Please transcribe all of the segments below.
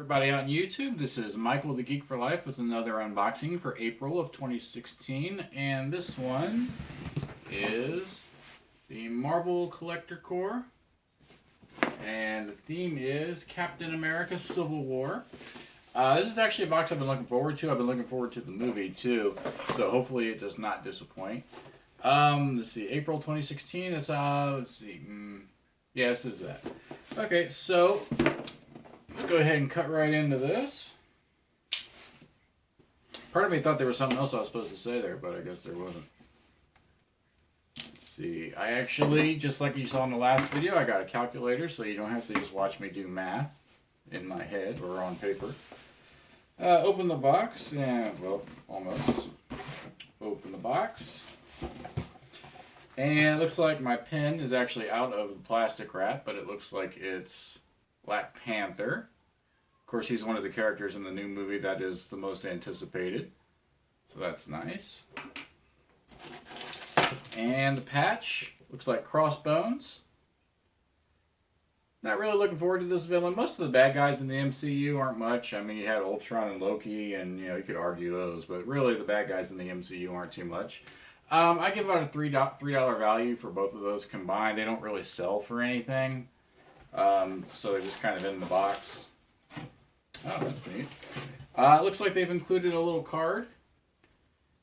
Everybody out on YouTube, this is Michael the Geek for Life with another unboxing for April of 2016, and this one is the Marvel Collector Corps, and the theme is Captain America Civil War. This is actually a box I've been looking forward to. I've been looking forward to the movie too, so hopefully it does not disappoint. Let's see, April 2016, let's see, yeah, this is that. Okay, so let's go ahead and cut right into this. Part of me thought there was something else I was supposed to say there, but I guess there wasn't. Let's see. I actually, just like you saw in the last video, I got a calculator, so you don't have to just watch me do math in my head or on paper. Open the box, and, well, almost. Open the box. And it looks like my pen is actually out of the plastic wrap, but it looks like it's Black Panther. Of course, he's one of the characters in the new movie that is the most anticipated. So that's nice. And the patch looks like Crossbones. Not really looking forward to this villain. Most of the bad guys in the MCU aren't much. I mean, you had Ultron and Loki, and you could argue those, but really the bad guys in the MCU aren't too much. I give out a $3 value for both of those combined. They don't really sell for anything. So they're just kind of in the box. Oh, that's neat. It looks like they've included a little card.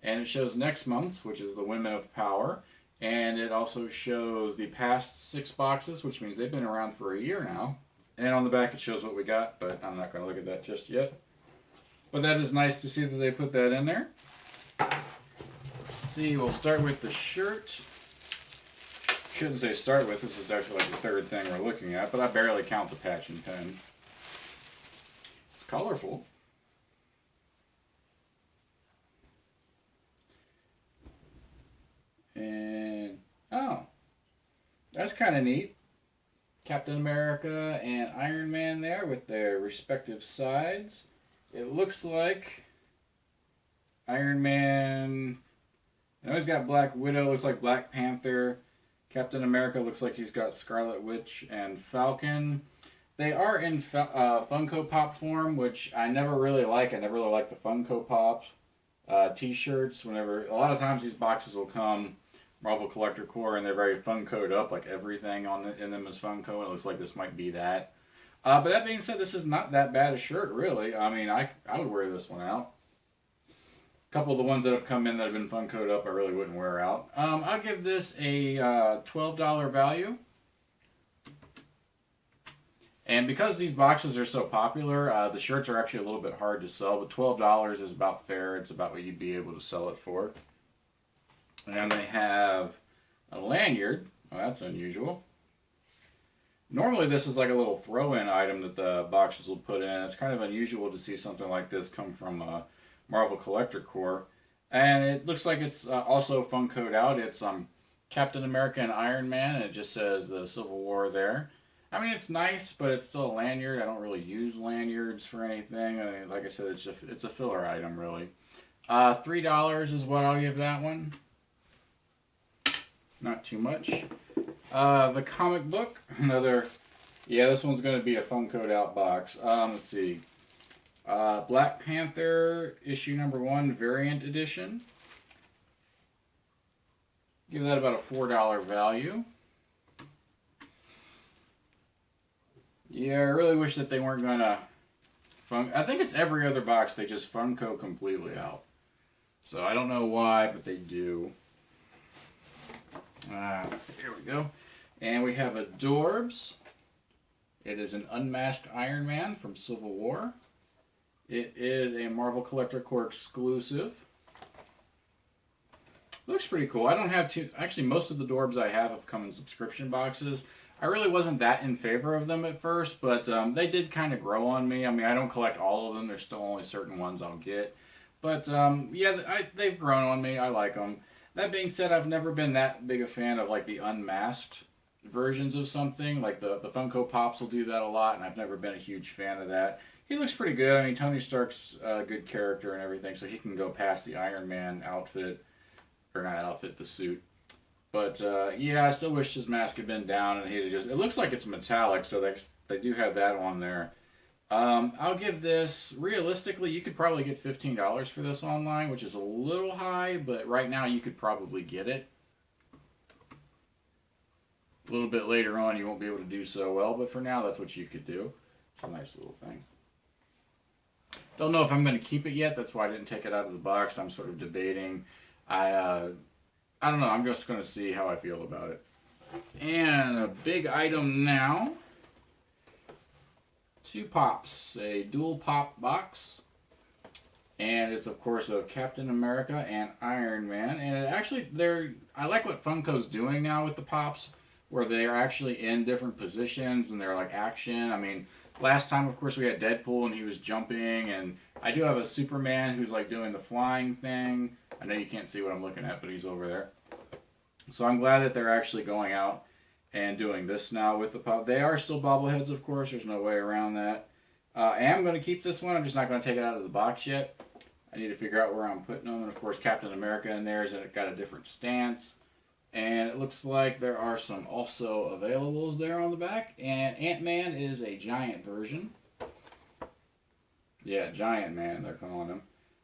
And it shows next month's, which is the Women of Power. And it also shows the past 6 boxes, which means they've been around for a year now. And on the back it shows what we got, but I'm not going to look at that just yet. But that is nice to see that they put that in there. Let's see, we'll start with the shirt. Shouldn't say start with, this is actually like the third thing we're looking at, but I barely count the patch and pen. It's colorful. And, oh, that's kind of neat. Captain America and Iron Man there with their respective sides. It looks like Iron Man, I know he's got Black Widow, looks like Black Panther. Captain America looks like he's got Scarlet Witch and Falcon. They are in Funko Pop form, which I never really like. I never really like the Funko Pop t-shirts. Whenever, a lot of times these boxes will come Marvel Collector Corps and they're very Funko'd up, like everything in them is Funko, and it looks like this might be that. But that being said, this is not that bad a shirt, really. I mean, I would wear this one out. A couple of the ones that have come in that have been Funko'd up, I really wouldn't wear out. I'll give this a $12 value. And because these boxes are so popular, the shirts are actually a little bit hard to sell, but $12 is about fair. It's about what you'd be able to sell it for. And they have a lanyard. Well, that's unusual. Normally this is like a little throw-in item that the boxes will put in. It's kind of unusual to see something like this come from Marvel Collector Corps. And it looks like it's also Funko'd out. It's Captain America and Iron Man, and it just says the Civil War there. I mean, it's nice, but it's still a lanyard. I don't really use lanyards for anything. I mean, like I said, it's a filler item, really. $3 is what I'll give that one. Not too much. The comic book, another, yeah, this one's going to be a Funko'd out box. Let's see. Black Panther issue number 1 variant edition. Give that about a $4 value. Yeah, I really wish that they weren't gonna I think it's every other box they just Funko completely out. So I don't know why, but they do. Here we go. And we have Adorbs. It is an unmasked Iron Man from Civil War. It is a Marvel Collector Corps exclusive. Looks pretty cool. I don't have actually most of the Adorbs I have come in subscription boxes. I really wasn't that in favor of them at first, but they did kind of grow on me. I mean, I don't collect all of them. There's still only certain ones I'll get. But yeah, they've grown on me. I like them. That being said, I've never been that big a fan of like the unmasked versions of something. Like the Funko Pops will do that a lot, and I've never been a huge fan of that. He looks pretty good. I mean, Tony Stark's a good character and everything, so he can go past the Iron Man outfit, or not outfit, the suit. But yeah, I still wish his mask had been down and he'd just. It looks like it's metallic, so they do have that on there. I'll give this, realistically, you could probably get $15 for this online, which is a little high, but right now you could probably get it. A little bit later on, you won't be able to do so well, but for now, that's what you could do. It's a nice little thing. Don't know if I'm going to keep it yet. That's why I didn't take it out of the box. I'm sort of debating. I don't know. I'm just going to see how I feel about it. And a big item now. 2 pops. A dual pop box. And it's, of course, of Captain America and Iron Man. And it actually, I like what Funko's doing now with the pops, where they're actually in different positions and they're like action. I mean, last time, of course, we had Deadpool and he was jumping. And I do have a Superman who's like doing the flying thing. I know you can't see what I'm looking at, but he's over there. So I'm glad that they're actually going out and doing this now with the pop. They are still bobbleheads, of course. There's no way around that. I am going to keep this one. I'm just not going to take it out of the box yet. I need to figure out where I'm putting them. And of course, Captain America in there is got a different stance. And it looks like there are some also availables there on the back. And Ant-Man is a giant version. Yeah, Giant Man, they're calling him.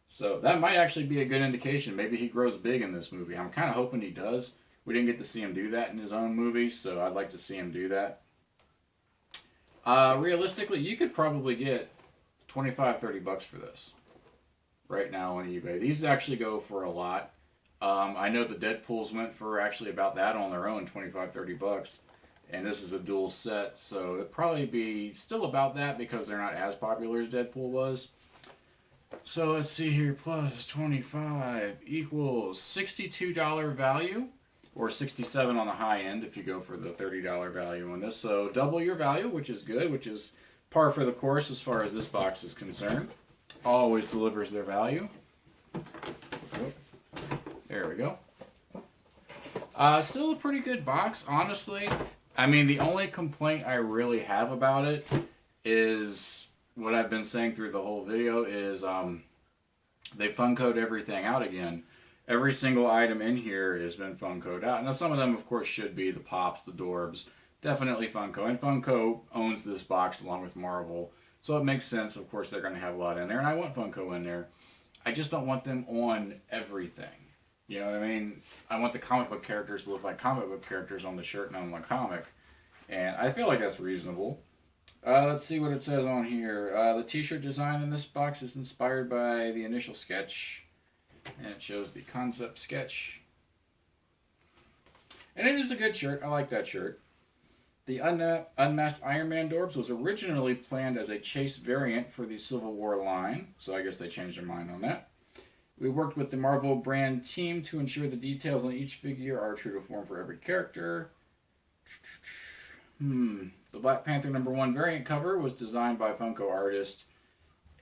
So that might actually be a good indication. Maybe he grows big in this movie. I'm kind of hoping he does. We didn't get to see him do that in his own movie, so I'd like to see him do that. Realistically, you could probably get $25-30 for this right now on eBay. These actually go for a lot. I know the Deadpools went for actually about that on their own, $25-30. And this is a dual set, so it'd probably be still about that because they're not as popular as Deadpool was. So let's see here, plus 25 equals $62 value, or 67 on the high end if you go for the $30 value on this. So double your value, which is good, which is par for the course as far as this box is concerned. Always delivers their value. There we go. Still a pretty good box, honestly. I mean, the only complaint I really have about it is what I've been saying through the whole video is they Funko'd everything out again. Every single item in here has been Funko'd out. Now, some of them, of course, should be the Pops, the Dorbs. Definitely Funko. And Funko owns this box along with Marvel. So it makes sense. Of course, they're going to have a lot in there. And I want Funko in there. I just don't want them on everything. You know what I mean? I want the comic book characters to look like comic book characters on the shirt and on the comic. And I feel like that's reasonable. Let's see what it says on here. The t-shirt design in this box is inspired by the initial sketch. And it shows the concept sketch. And it is a good shirt. I like that shirt. The Unmasked Iron Man Dorbs was originally planned as a chase variant for the Civil War line. So I guess they changed their mind on that. We worked with the Marvel brand team to ensure the details on each figure are true to form for every character. The Black Panther #1 variant cover was designed by Funko artist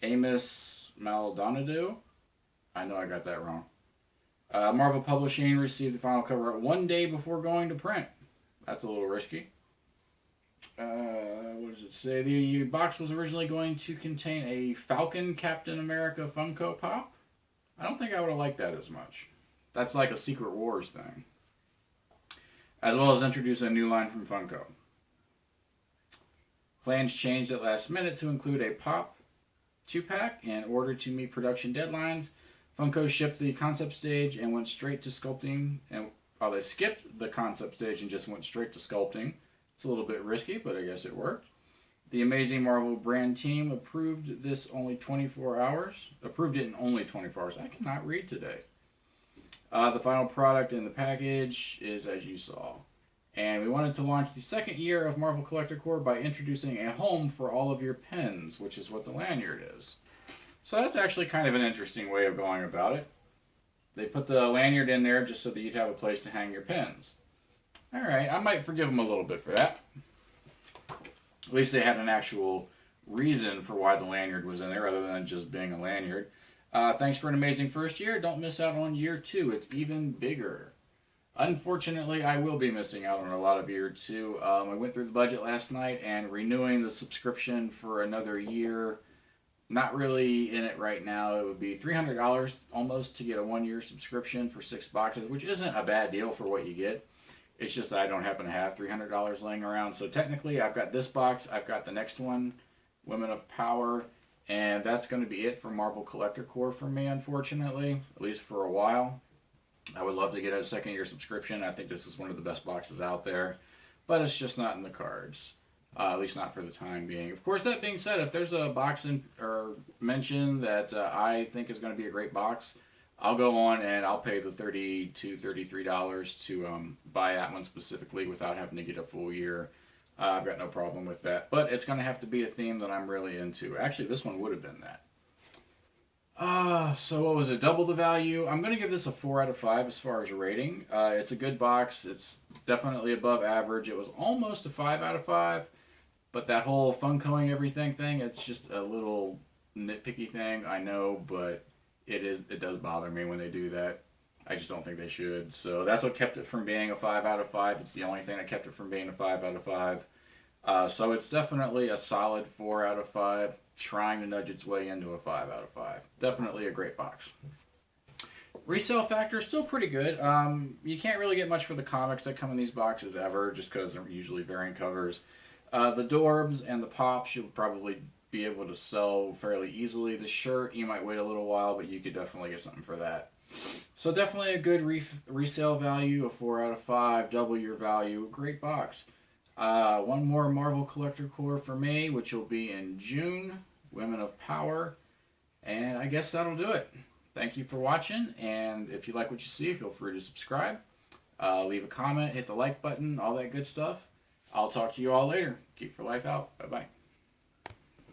Amos Maldonado. I know I got that wrong. Marvel Publishing received the final cover 1 day before going to print. That's a little risky. What does it say? The box was originally going to contain a Falcon Captain America Funko Pop. I don't think I would have liked that as much. That's like a Secret Wars thing. As well as introduce a new line from Funko. Plans changed at last minute to include a Pop 2-pack in order to meet production deadlines. Funko shipped the concept stage and went straight to sculpting. And they skipped the concept stage and just went straight to sculpting. It's a little bit risky, but I guess it worked. The Amazing Marvel brand team approved it in only 24 hours. I cannot read today. The final product in the package is as you saw. And we wanted to launch the second year of Marvel Collector Corps by introducing a home for all of your pins, which is what the lanyard is. So that's actually kind of an interesting way of going about it. They put the lanyard in there just so that you'd have a place to hang your pins. Alright, I might forgive them a little bit for that. At least they had an actual reason for why the lanyard was in there other than just being a lanyard. Thanks for an amazing first year. Don't miss out on year 2. It's even bigger. Unfortunately, I will be missing out on a lot of year 2. I went through the budget last night and renewing the subscription for another year. Not really in it right now. It would be $300 almost to get a 1-year subscription for 6 boxes, which isn't a bad deal for what you get. It's just that I don't happen to have $300 laying around. So technically, I've got this box, I've got the next one, Women of Power, and that's going to be it for Marvel Collector Core for me, unfortunately, at least for a while. I would love to get a second year subscription. I think this is one of the best boxes out there, but it's just not in the cards. At least not for the time being. Of course, that being said, if there's a box or mention that I think is going to be a great box, I'll go on and I'll pay the $33 to buy that one specifically without having to get a full year. I've got no problem with that, but it's going to have to be a theme that I'm really into. Actually, this one would have been that. So what was it? Double the value. I'm gonna give this a 4 out of 5 as far as rating. It's a good box. It's definitely above average. It was almost a 5 out of 5, but that whole Funkoing everything thing, it's just a little nitpicky thing. I know, but it does bother me when they do that. I just don't think they should. So that's what kept it from being a 5 out of 5. It's the only thing that kept it from being a 5 out of 5. So it's definitely a solid 4 out of 5, trying to nudge its way into a 5 out of 5. Definitely a great box. Resale factor is still pretty good. You can't really get much for the comics that come in these boxes ever, just because they're usually variant covers. The Dorbs and the Pops you'll probably be able to sell fairly easily. The shirt, you might wait a little while, but you could definitely get something for that. So definitely a good resale value, a 4 out of 5, double your value, great box. One more Marvel Collector Core for me, which will be in June, Women of Power, and I guess that'll do it. Thank you for watching, and if you like what you see, feel free to subscribe, leave a comment, hit the like button, all that good stuff. I'll talk to you all later. Keep for life out. Bye-bye.